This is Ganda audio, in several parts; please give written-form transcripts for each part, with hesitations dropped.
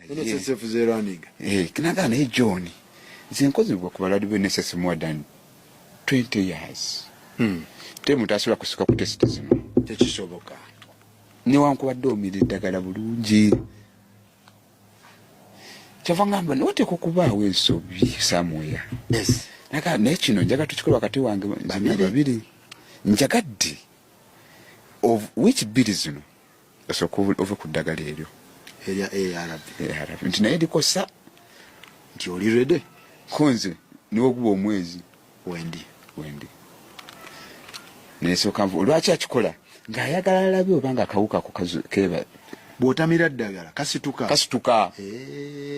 NSSF is running. Kinaga naye John nze nkozebwa ku balwadde be NSSF more than 20 years. Temu tasobola kusika ku test zino. Tekisoboka. Newankubadde omira eddagala bulungi. Kyava ngamba noteeka okubaawo ensobi somewhere. Yes. Naye kino njaga tukikola wakati wange babiri. Njagadde of which biri zino osooka ove ku ddagala eryo. Erya ARV. Nti naye likosa nti oli ready? Konze niwoguba omwezi wendi. Nesooka nvu lwaki akikola ng'ayagala alabe obanga akawuka ako keba bw'otamira ddagala kasituka.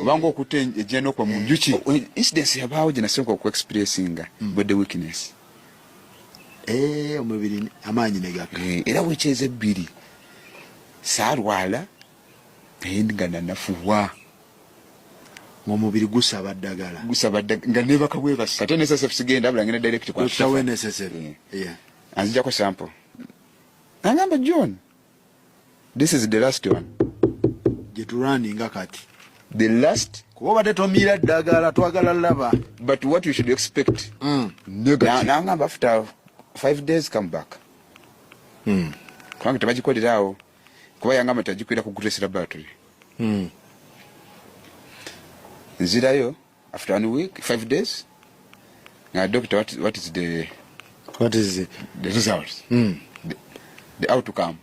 Obanga okutta ejjeno kwa mu njuki. Incidence yabaawo gye nasoboka okuexpressinga body weakness. Omubiri amaanyi ne gakka. Era wekyeza ebbiri saalwala naye nga nanafuwa. Omubiri gusaba ddagala. Nga nebaka bwebasa. Ate NSSF sigenda abula ngenda direct kwa shafa. NSSF. Anzijako sample. Angamba John, this is the last one. Jeturanninga kati. The last. Kuba tetomira ddagala twagala laba. But what you should expect. Negative. Now ngamba after 5 days come back. Kwange tebagikolerawo. Kuba yangamba tagikwira ku Grace Laboratory. Nzirayo after 1 week, 5 days. Now doctor, what is the results? The outcome.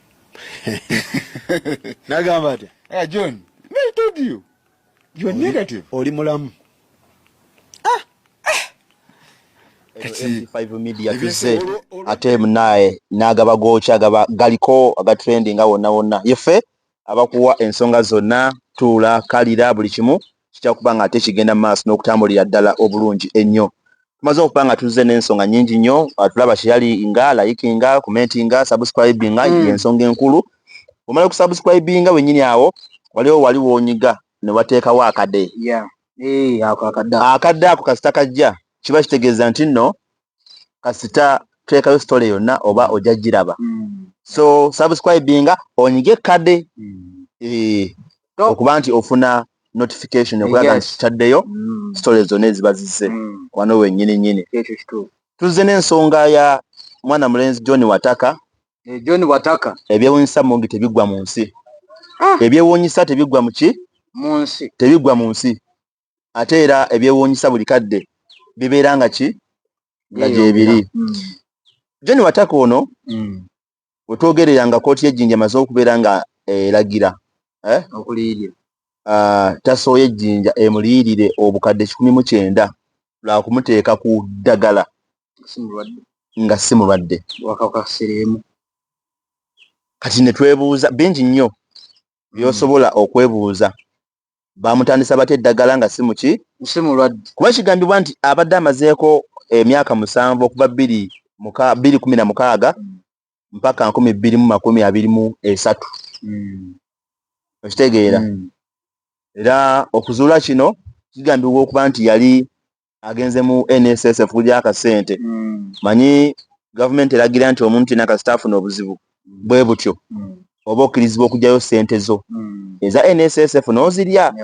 Nagamba ati. John, I told you. You are negative. Oli mulamu. Kati 5 media tuze ate munaye nagaba gocha galiko aga trending wonna yefe abakuwa ensonga zonna tula kalira buli kimu kitakubanga ate kigenda maaso n'okutambulira ddala obulungi ennyo. Tumaze okupanga tuze n'ensonga nyingi nnyo atulaba sharinga likinga commentinga subscribinga ensonga enkulu. Omala kusubscribinga wennyini awo waliwo onyiga ne wateekawo akade. Akadde ako kasita kajja kiba kitegeeza nti nno kasita teekayo story yonna oba ojja giraba. So subscribinga onyige kade okuba nti ofuna notification okulaga nti kitaddeyo story zonna eziba zizze wano wennyini. Tuzze n'ensonga ya mwana mulenzi John Wataka. Ebyewuunyisa mungi tebiggwa mu nsi. Ebyewuunyisa tebiggwa mu ki? Mu nsi. Tebiggwa mu nsi. Ate era ebyewuunyisa buli kadde bibeera nga ki? Nga gyebiri. John Wataka ono wetwogereranga kkooti y'ejjinja emaze okubeera nga eragira okuliyirira tasooye ejjinja emuliyirire obukadde 19 lwa kumuteeka ku ddagala nga si mulwadde. Kati ne twebuuza bingi nnyo by'osobola okwebuuza. Bamutandisa bate eddagala nga si muki? Si mulwadde. Kuba kigambibwa nti abadde amazeeko emyaka 7 okuva 2016 mpaka 2023. Okitegeera. Era okuzuula kino kigambibwa okuba nti yali agenze mu NSSF kulya akasente. Manyi government eragira nti omuntu yenna kasita afuna obuzibu bwe butyo oba okkirizibwa okugyayo ssente zo eza NSSF n'ozirya.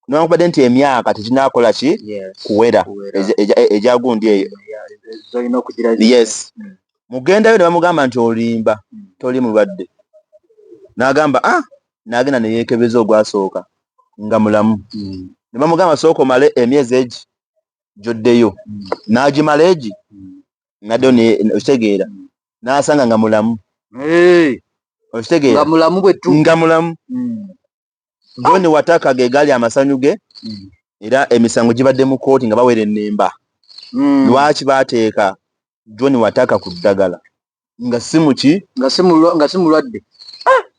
Newankubadde nti emyaka tekinaakola ki kuwera egyagundi eyo. Yes. Mugendayo ne bamugamba nti olimba toli mulwadde. N'agamba n'agenda ne yeekebeza ogwasooka nga mulamu. Ne bamugamba sooka omale emyezi egi gy'oddeyo. N'agimala egi naddeyo okitegeera n'asanga nga mulamu. Okitegeera nga mulamu. John Wataka ge gaali amasanyu ge era emisango gibadde mu kkooti nga bawera ennemba. Lwaki baateeka John Wataka ku ddagala nga si muki? Nga si mulwadde.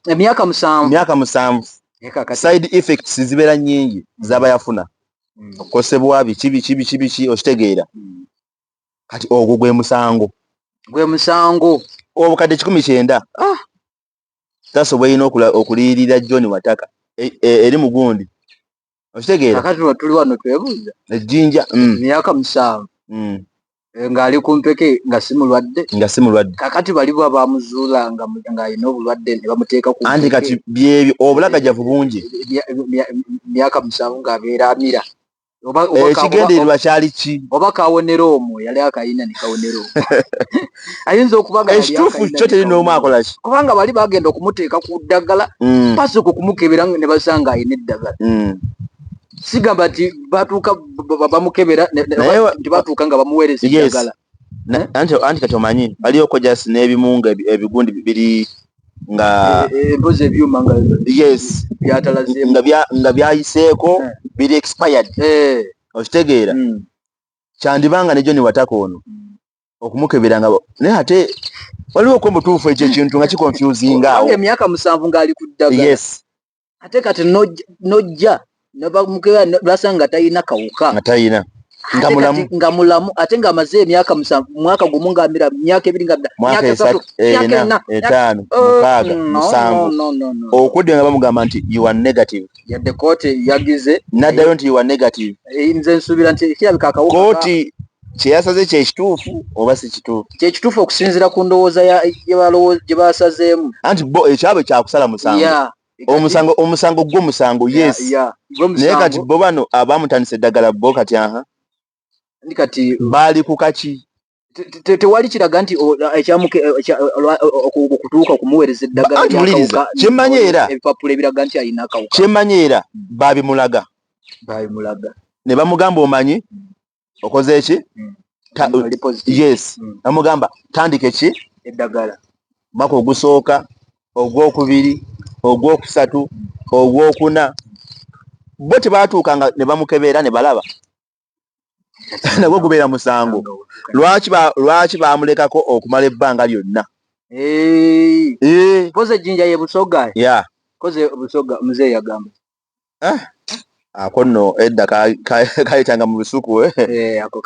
Emyaka 7. Side effects zibeera nnyingi z'aba yafuna. Okukosebwa biki okitegeera. Kati ogwo gwe musango. Obukadde 19. Tasobwa ino okuliyirira John Wataka eri mugundi. Okitegeera. Kakati tuli wano twebuuza. Ejjinja. Emyaka 7. Ng'ali ku mpeke nga si mulwadde. Kakati bali bwa bamuzuula nga alina obulwadde ne bamuteeka ku mpeke. Anti kati byebyo obulagajavu bungi. myaka 7 ng'abeera amira ekigendererwa kyali ki oba kawonera omwo yali akayina ne kawonera omwo ayinza okuba nga ekituufu kyo teri n'omu akola ki kubanga bali bagenda okumuteeka ku ddagala basooka okumukebera ne basanga ayina eddagala sigamba nti batuuka bamukebera nti batuuka nga bamuweereza eddagala anti kati omanyi waliyo kojasi n'ebimu nga ebigundi biri nga empozi ebyuma nga byatalazeemu nga byayiseeko biri expired okitegeera kyandibanga ne John Wataka ono okumukebera nga naye ate waliwo ko mutuufu ekyo ekintu nga kikonfusinga awo emyaka 7 ng'ali ku ddagala ate kati nojja nebamukebera basanga talina kawuka nga mulamu ate nga amaze emyaka 7 mwaka gumu ng'amira myaka 2 nga myaka 3 okudde nga bamugamba nti you are negative yadde kooti yagize naddayo nti you are negative nze nsuubira nti kirabika akawuka kooti kyeyasaze kyekituufu oba si kituufu kyekituufu okusinziira ku ndowooza gye basazeemu anti bo ekyabwe kyakusala musango omusango gw'omusango naye kati bo bano abamutandisa eddagala bo kati kati baali ku kaki tewali kiraga nti okutuuka okumuweereza eddagala kyemmanyi era ebipapula ebiraga nti alina akawuka kyemmanyi era babimulaga ne bamugamba omanyi okoze eki bamugamba tandika ki eddagala mwaka ogusooka ogwokubiri ogwokusatu ogwokuna bo tebatuuka nga ne bamukebera ne balaba nagwo gubeera musango lwaki bamulekako okumala ebbanga lyonna koze ejjinja ye Busoga koze Busoga muzeeyi yagamba ako nno edda kayitanga mu lusuku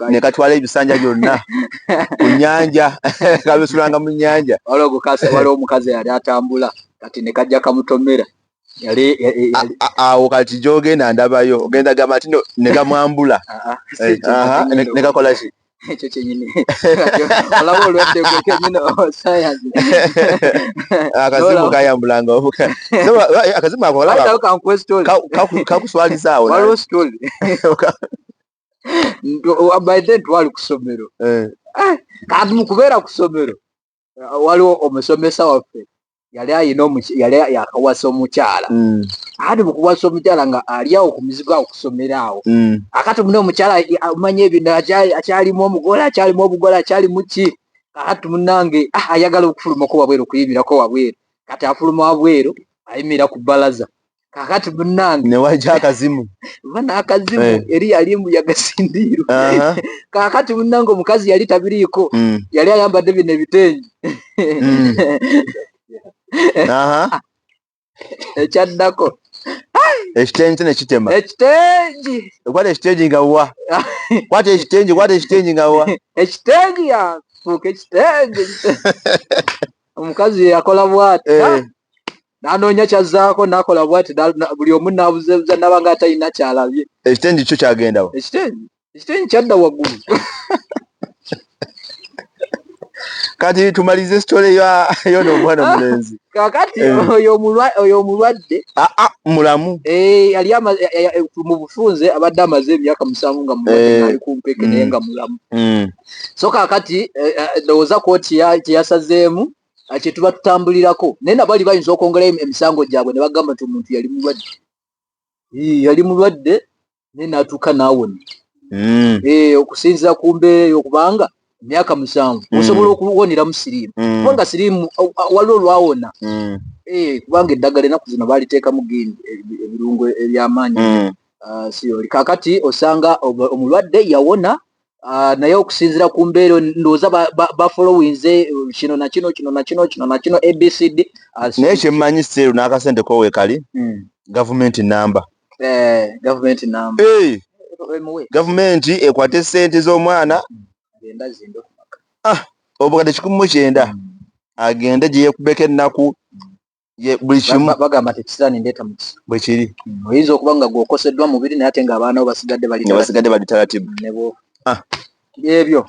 ne katwala ebisanja byonna ku nnyanja kabisulanga mu nnyanja waliwo omukazi yali atambula kati ne kajja kamutomera awo kati gy'ogenda ndabayo ogenda gamba nti ne gamwambula ne kakola ki ekyo kyenyini olaba olwadde kenyini sayansi akazimu kayambulanga akazimu kakuswaliza awo waliwo story by then twali ku ssomero kandi mu kubeera ku ssomero waliwo omusomesa waffe yali yakawasa omukyala ati mu kuwasa omukyala nga ali awo ku mizigo awo kusomera awo akati mune omukyala amanye ebyo akyalimu omugole akyalimu obugole akyalimu ki kakati munange ayagala okufulumako wabweru okuyimirako wabweru kati afuluma wabweru ayimira ku bbalaza kakati munange newajja akazimu bana akazimu eri yali yagasindiiro kakati munange omukazi yali tabiriiko yali ayambadde bino ebitengi ekyaddako ekitengi nekitema kwata ekitengi nga wa kwata ekitengi nga wa ekitengi yafuuka ekitengi omukazi yakola bwati nanoonya kyazaako nakola bwati buli omu nabuzebuza nabanga atalina kyalabye ekitengi kyo kyagendawo ekitengi kyadda waggulu kati tumalize story yo n'omwana omulenzi kakati oyo omulwadde mulamu yali mu bufunze abadde amaze emyaka 7 nga mulwadde ali kumpeke naye nga mulamu so kakati ndowooza kooti kyeyasazeemu kyetuba tutambulirako naye nabali bayinza okwongerayo emisango gyabwe ne bagamba nti omuntu yali mulwadde naye n'atuuka n'awona okusinziira ku mbeera eyo okubanga emyaka 7 osobola okuwoneramu siriimu kubanga siriimu waliwo olwawona kubanga eddagala ennaku zino baliteekamu gindi ebirungo ebyamaanyi siyoli kakati osanga omulwadde yawona naye okusinziira ku mbeera ndowooza bafolowinze kino nakino abcd naye kyemmanyi seeru n'akasente kowekali gavumenti namba gavumenti ekwate sente z'omwana obukadde 19 agende gye yeekubeko ennaku buli kimu bagamba tekisaani ndeeta mukisa bwe kiri oyinza okuba nga gwokoseddwa mubiri naye ate ng'abaana bo basigadde bali taratibu ebyo